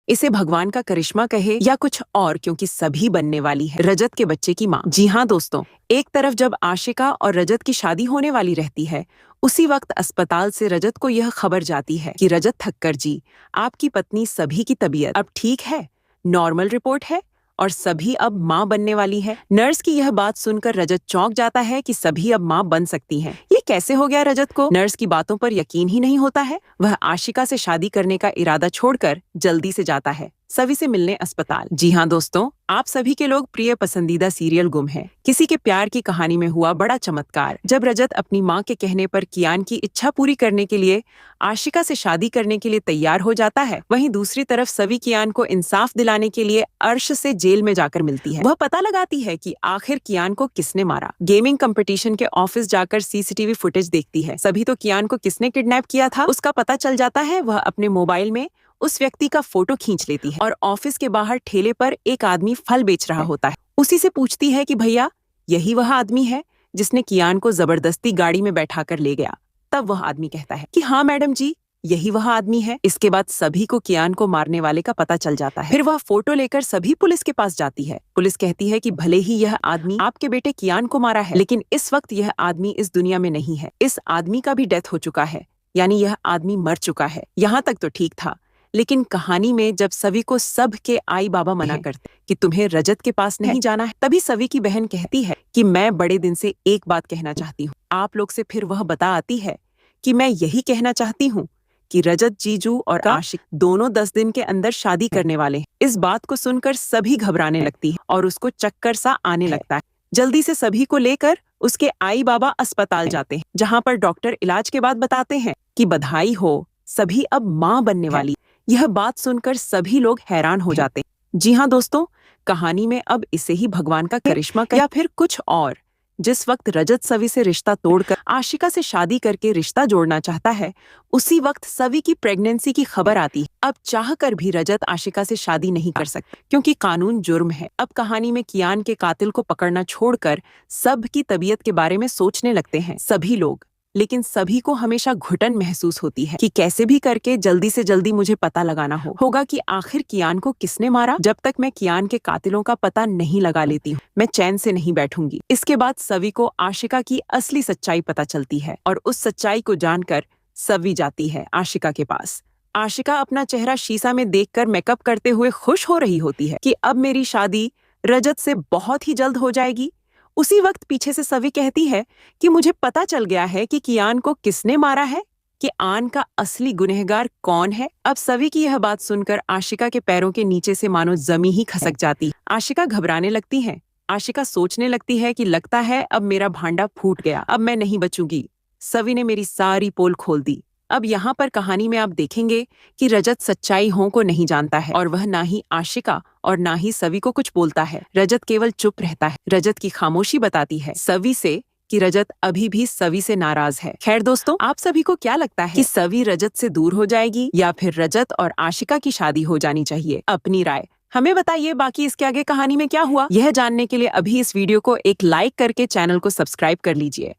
इसे भगवान का करिश्मा कहे या कुछ और, क्योंकि सभी बनने वाली है रजत के बच्चे की माँ। जी हाँ दोस्तों, एक तरफ जब आशिका और रजत की शादी होने वाली रहती है, उसी वक्त अस्पताल से रजत को यह खबर जाती है कि रजत ठक्कर जी, आपकी पत्नी सभी की तबीयत अब ठीक है, नॉर्मल रिपोर्ट है और सभी अब माँ बनने वाली है। नर्स की यह बात सुनकर रजत चौंक जाता है कि सभी अब माँ बन सकती हैं। ये कैसे हो गया रजत को? नर्स की बातों पर यकीन ही नहीं होता है। वह आशिका से शादी करने का इरादा छोड़कर जल्दी से जाता है सभी से मिलने अस्पताल। जी हाँ दोस्तों, आप सभी के लोग प्रिय पसंदीदा सीरियल गुम है किसी के प्यार की कहानी में हुआ बड़ा चमत्कार। जब रजत अपनी माँ के कहने पर कियान की इच्छा पूरी करने के लिए आशिका से शादी करने के लिए तैयार हो जाता है, वहीं दूसरी तरफ सभी कियान को इंसाफ दिलाने के लिए अर्श से जेल में जाकर मिलती है। वह पता लगाती है कि आखिर कियान को किसने मारा। गेमिंग कंपटीशन के ऑफिस जाकर सीसीटीवी फुटेज देखती है। सभी तो कियान को किसने किडनैप किया था उसका पता चल जाता है। वह अपने मोबाइल में उस व्यक्ति का फोटो खींच लेती है और ऑफिस के बाहर ठेले पर एक आदमी फल बेच रहा होता है। उसी से पूछती है कि भैया, यही वह आदमी है जिसने कियान को जबरदस्ती गाड़ी में बैठाकर ले गया। तब वह आदमी कहता है कि हाँ मैडम जी, यही वह आदमी है। इसके बाद सभी को कियान को मारने वाले का पता चल जाता है। फिर वह फोटो लेकर सभी पुलिस के पास जाती है। पुलिस कहती है कि भले ही यह आदमी आपके बेटे कियान को मारा है, लेकिन इस वक्त यह आदमी इस दुनिया में नहीं है। इस आदमी का भी डेथ हो चुका है, यानी यह आदमी मर चुका है। यहाँ तक तो ठीक था, लेकिन कहानी में जब सभी को सब के आई बाबा मना करते कि तुम्हें रजत के पास नहीं जाना है, तभी सभी की बहन कहती है कि मैं बड़े दिन से एक बात कहना चाहती हूँ आप लोग से। फिर वह बता आती है कि मैं यही कहना चाहती हूँ कि रजत जीजू और आशिक दोनों 10 दिन के अंदर शादी करने वाले हैं। इस बात को सुनकर सभी घबराने लगती है और उसको चक्कर सा आने लगता है। जल्दी से सभी को लेकर उसके आई बाबा अस्पताल जाते हैं, जहाँ पर डॉक्टर इलाज के बाद बताते हैं कि बधाई हो, सभी अब माँ बनने वाली। यह बात सुनकर सभी लोग हैरान हो जाते हैं। जी हाँ दोस्तों, कहानी में अब इसे ही भगवान का करिश्मा या फिर कुछ और। जिस वक्त रजत सभी से रिश्ता तोड़कर आशिका से शादी करके रिश्ता जोड़ना चाहता है, उसी वक्त सभी की प्रेगनेंसी की खबर आती है। अब चाहकर भी रजत आशिका से शादी नहीं कर सकता, क्योंकि कानून जुर्म है। अब कहानी में कियान के कातिल को पकड़ना छोड़कर सब की तबीयत के बारे में सोचने लगते हैं सभी लोग। लेकिन सभी को हमेशा घुटन महसूस होती है कि कैसे भी करके जल्दी से जल्दी मुझे पता लगाना होगा कि आखिर कियान को किसने मारा। जब तक मैं कियान के कातिलों का पता नहीं लगा लेती हूँ, मैं चैन से नहीं बैठूंगी। इसके बाद सभी को आशिका की असली सच्चाई पता चलती है और उस सच्चाई को जानकर सभी जाती है आशिका के पास। आशिका अपना चेहरा शीशा में देखकर मेकअप करते हुए खुश हो रही होती है कि अब मेरी शादी रजत से बहुत ही जल्द हो जाएगी। उसी वक्त पीछे से सवी कहती है कि मुझे पता चल गया है कि कियान को किसने मारा है, कि आन का असली गुनहगार कौन है। अब सभी की यह बात सुनकर आशिका के पैरों के नीचे से मानो जमीन ही खसक जाती। आशिका घबराने लगती है। आशिका सोचने लगती है कि लगता है अब मेरा भांडा फूट गया, अब मैं नहीं बचूंगी। सवी ने मेरी सारी पोल खोल दी। अब यहाँ पर कहानी में आप देखेंगे कि रजत सच्चाई हों को नहीं जानता है और वह ना ही आशिका और ना ही सवी को कुछ बोलता है। रजत केवल चुप रहता है। रजत की खामोशी बताती है सवी से कि रजत अभी भी सवी से नाराज है। खैर दोस्तों, आप सभी को क्या लगता है कि सवी रजत से दूर हो जाएगी या फिर रजत और आशिका की शादी हो जानी चाहिए? अपनी राय हमें बताइए। बाकी इसके आगे कहानी में क्या हुआ, यह जानने के लिए अभी इस वीडियो को एक लाइक करके चैनल को सब्सक्राइब कर लीजिए।